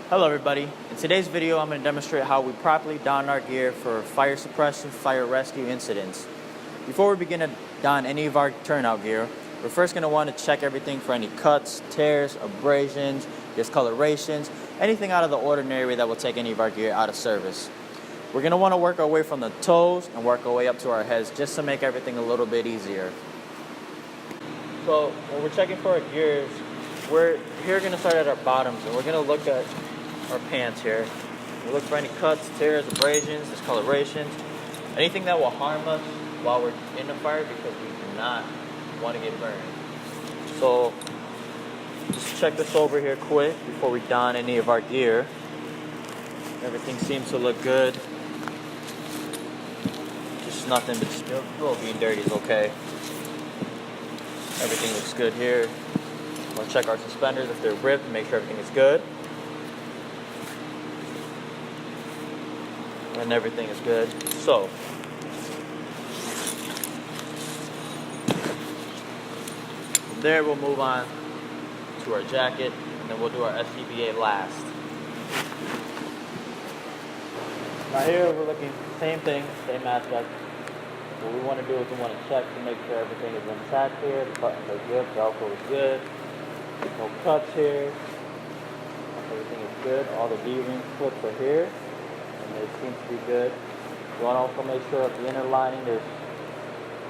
Hello everybody. In today's video I'm going to demonstrate how we properly don our gear for fire suppression, fire rescue incidents. Before we begin to don any of our turnout gear, we're first going to want to check everything for any cuts, tears, abrasions, discolorations, anything out of the ordinary that will take any of our gear out of service. We're going to want to work our way from the toes and work our way up to our heads just to make everything a little bit easier. So when we're checking for our gears, we're going to start at our bottoms and we're going to look at our pants here. We look for any cuts, tears, abrasions, discolorations, anything that will harm us while we're in the fire because we do not want to get burned. So just check this over here quick before we don any of our gear. Everything seems to look good. Just nothing but still being dirty is okay. Everything looks good here. We'll check our suspenders if they're ripped and make sure everything is good. And everything is good. So from there we'll move on to our jacket and then we'll do our SCBA last. Now here we're looking same thing, same aspect. What we want to do is we want to check to make sure everything is intact here. The buttons are good, Velcro is good. No cuts here. Everything is good. All the D-ring clips are here. And they seem to be good. You want to also make sure that the inner lining is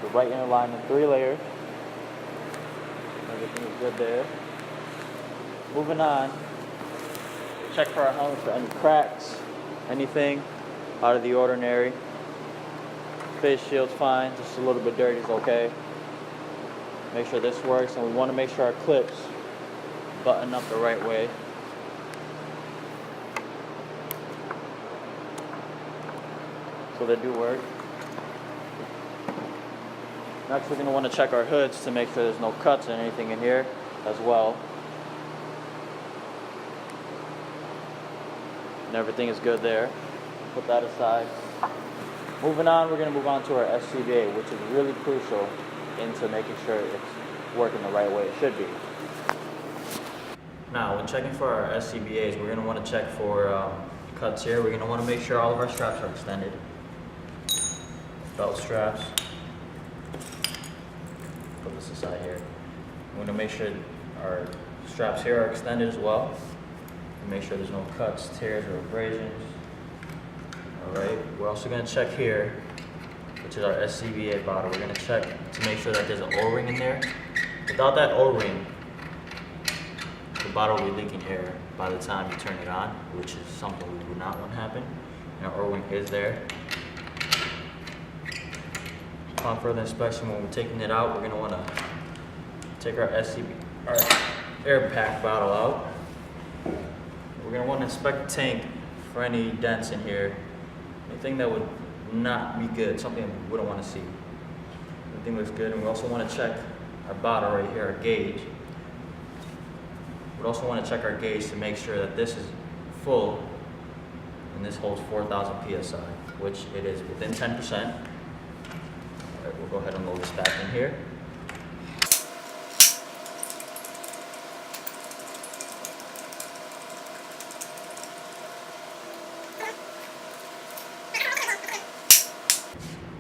the right inner lining, 3 layers. Everything is good there. Moving on, check for our helmet for any cracks, anything out of the ordinary. Face shield's fine, just a little bit dirty is okay. Make sure this works, and we want to make sure our clips button up the right way. So they do work. Next, we're going to want to check our hoods to make sure there's no cuts or anything in here as well. And everything is good there. Put that aside. Moving on, we're going to move on to our SCBA, which is really crucial into making sure it's working the right way it should be. Now, when checking for our SCBAs, we're going to want to check for cuts here. We're going to want to make sure all of our straps are extended. Belt straps. Put this aside here. We want to make sure our straps here are extended as well. And make sure there's no cuts, tears, or abrasions. Alright, we're also going to check here, which is our SCBA bottle. We're going to check to make sure that there's an O-ring in there. Without that O-ring, the bottle will be leaking air by the time you turn it on, which is something we do not want to happen. And our O-ring is there. Upon further inspection, when we're taking it out, we're going to want to take our air pack bottle out. We're going to want to inspect the tank for any dents in here. Anything that would not be good, something we wouldn't want to see. Everything looks good, and we also want to check our bottle right here, our gauge. We also want to check our gauge to make sure that this is full, and this holds 4,000 psi, which it is within 10%. All right, we'll go ahead and load this back in here.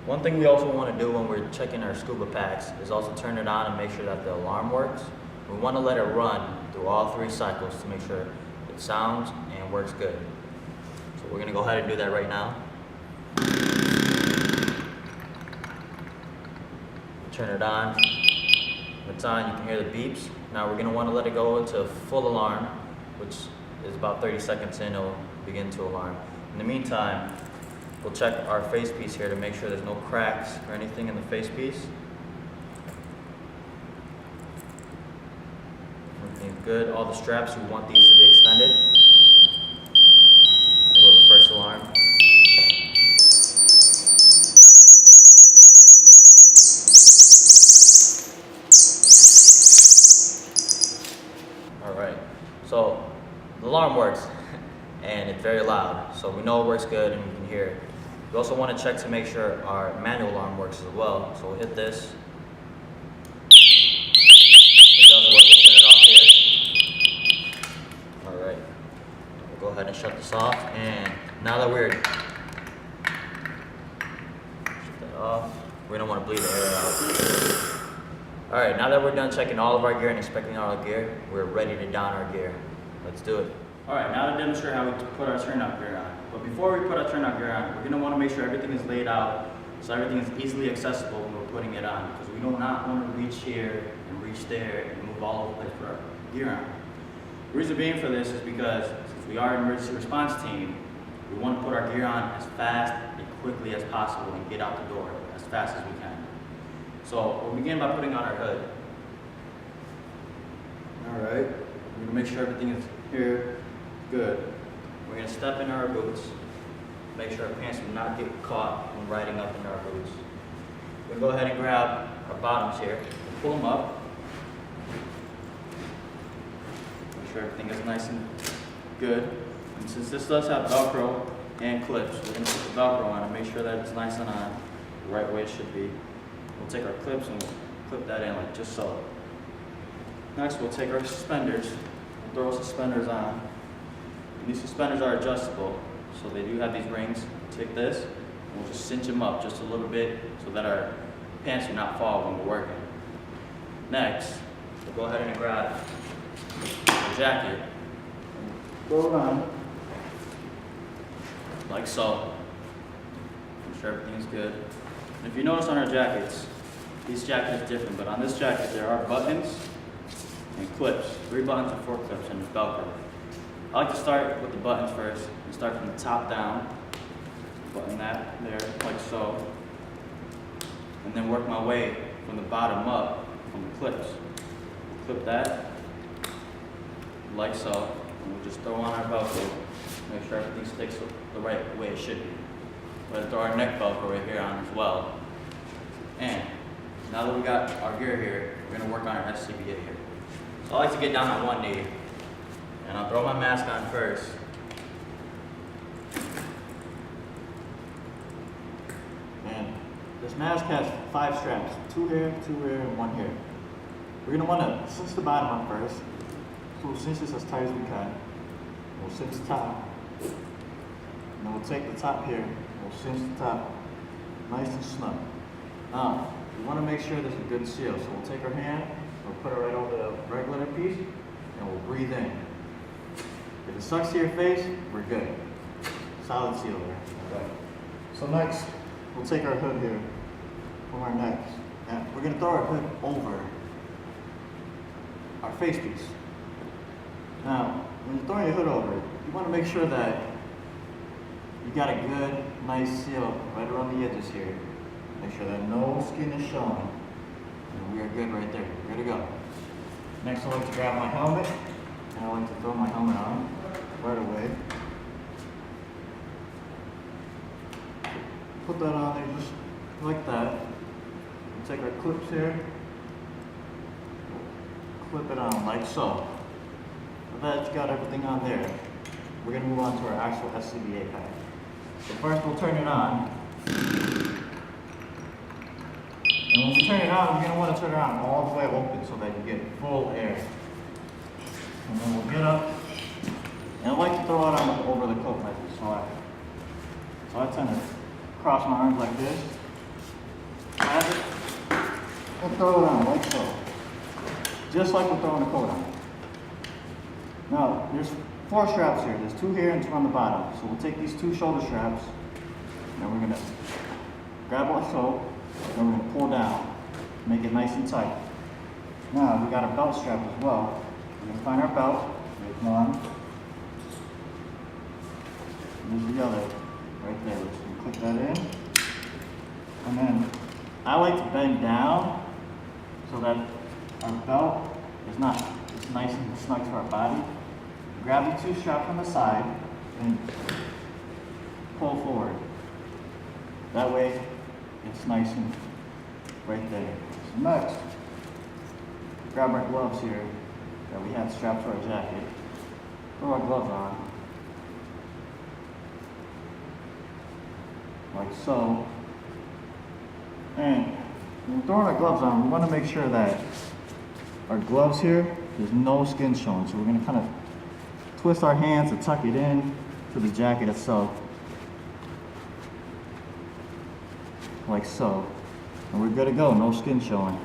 One thing we also want to do when we're checking our scuba packs is also turn it on and make sure that the alarm works. We want to let it run through all 3 cycles to make sure it sounds and works good. So we're going to go ahead and do that right now. Turn it on. When it's on, you can hear the beeps. Now we're going to want to let it go into full alarm, which is about 30 seconds in, it'll begin to alarm. In the meantime, we'll check our face piece here to make sure there's no cracks or anything in the face piece. Everything's good. All the straps, we want these to be extended. There goes the first alarm. Alright, so the alarm works and it's very loud, so we know it works good and we can hear it. We also want to check to make sure our manual alarm works as well. So we'll hit this. It does work. We'll turn it off here. ahead and shut this off. And now that we're shut that off, we don't want to bleed the air out. All right, now that we're done checking all of our gear and inspecting all our gear, we're ready to don our gear. Let's do it. All right, now to demonstrate how we put our turnout gear on. But before we put our turnout gear on, we're gonna want to make sure everything is laid out so everything is easily accessible when we're putting it on, because we do not want to reach here and reach there and move all over the place for our gear on. The reason being for this is because since we are an emergency response team, we want to put our gear on as fast and quickly as possible and get out the door as fast as we can. So we'll begin by putting on our hood. All right, we're gonna make sure everything is here, good. We're gonna step in our boots, make sure our pants do not get caught when riding up in our boots. We'll go ahead and grab our bottoms here, pull them up. Make sure everything is nice and good. And since this does have Velcro and clips, we're gonna put the Velcro on and make sure that it's nice and on the right way it should be. We'll take our clips and we'll clip that in like just so. Next, we'll take our suspenders and throw our suspenders on. And these suspenders are adjustable, so they do have these rings. We'll take this and we'll just cinch them up just a little bit so that our pants do not fall when we're working. Next, we'll go ahead and grab the jacket and throw it on like so. Make sure everything is good. And if you notice on our jackets, each jacket is different, but on this jacket there are buttons and clips, 3 buttons and 4 clips, and Velcro. I like to start with the buttons first and start from the top down, button that there like so, and then work my way from the bottom up from the clips. We'll clip that like so, and we'll just throw on our Velcro, make sure everything sticks the right way it should be. We're gonna throw our neck Velcro right here on as well. And now that we got our gear here, we're gonna work on our SCBA here. So I like to get down on one knee, and I'll throw my mask on first. And this mask has 5 straps, 2 here, 2 here, and 1 here. We're gonna wanna cinch the bottom up first. So we'll cinch this as tight as we can. We'll cinch the top. And then we'll take the top here. We'll cinch the top nice and snug. Now, we want to make sure there's a good seal, so we'll take our hand, we'll put it right over the regular piece, and we'll breathe in. If it sucks to your face, we're good. Solid seal there. Okay. So next, we'll take our hood here from our necks, and we're going to throw our hood over our face piece. Now, when you're throwing your hood over, you want to make sure that you got a good, nice seal right around the edges here. Make sure that no skin is showing. And we are good right there. We're good to go. Next, I like to grab my helmet, and I like to throw my helmet on right away. Put that on there just like that. We'll take our clips here, clip it on like so. With that, you got everything on there. We're going to move on to our actual SCBA pack. So first we'll turn it on. And when we turn it on, we're going to want to turn it on all the way open so that you get full air. And then we'll get up. And I like to throw it on over the coat like this. So I tend to cross my arms like this. Grab it. And throw it on like so. Just like we're throwing the coat on. Now, there's 4 straps here. There's 2 here and 2 on the bottom. So we'll take these 2 shoulder straps, and we're gonna grab like so, and we're gonna pull down, make it nice and tight. Now, we got a belt strap as well. We're gonna find our belt. There's one. There's the other, right there. We're just gonna click that in. And then, I like to bend down so that our belt is not, it's nice and snug to our body. Grab the 2 straps on the side and pull forward. That way, it's nice and right there. So next, grab our gloves here that we had strapped to our jacket. Throw our gloves on. Like so. And when we're throwing our gloves on, we want to make sure that our gloves here, there's no skin showing. So we're going to kind of twist our hands to tuck it in to the jacket itself. Like so. And we're good to go, no skin showing.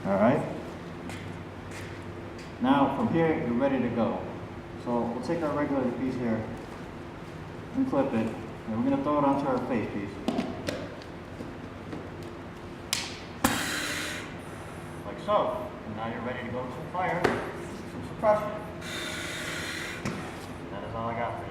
Alright? Now from here, you're ready to go. So we'll take our regular piece here and clip it, and we're going to throw it onto our face piece. Like so. And now you're ready to go to fire, some suppression. That is all I got for you.